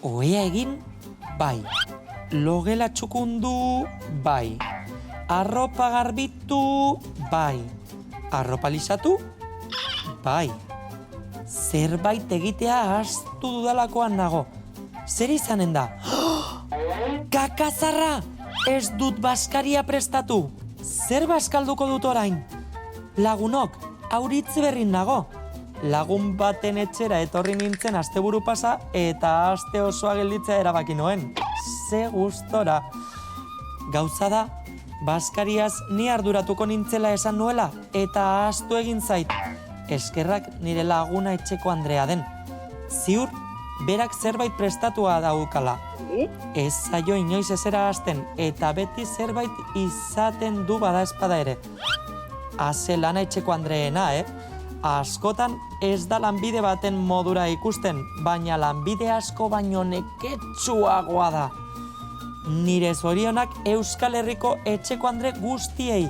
Ohea egin, bai. Logela txukundu, bai. Arropa garbitu, bai. Arropa lisatu, bai. Zerbait egitea ahaztu dudalakoan nago. Zer izanen da? Kakazarra! Ez dut baskaria prestatu. Zer baskalduko dut orain? Lagunok, auritze berrin nago. Lagun baten etxera etorri nintzen asteburu pasa eta aste osoa gelditzea erabaki noen. Ze gustora. Gauza da, baskariaz ni arduratuko nintzela esan nuela eta ahaztu egin zait. Eskerrak nire laguna etxeko Andrea den. Ziur, berak zerbait prestatua daukala. Ez zaio inoiz ezera hasten eta beti zerbait izaten du badaezpada ere. Haze lana etxeko Andreena, Askotan ez da lanbide baten modura ikusten, baina lanbide asko baino neketsuagoa da. Nire zorionak Euskal Herriko etxeko Andre guztiei.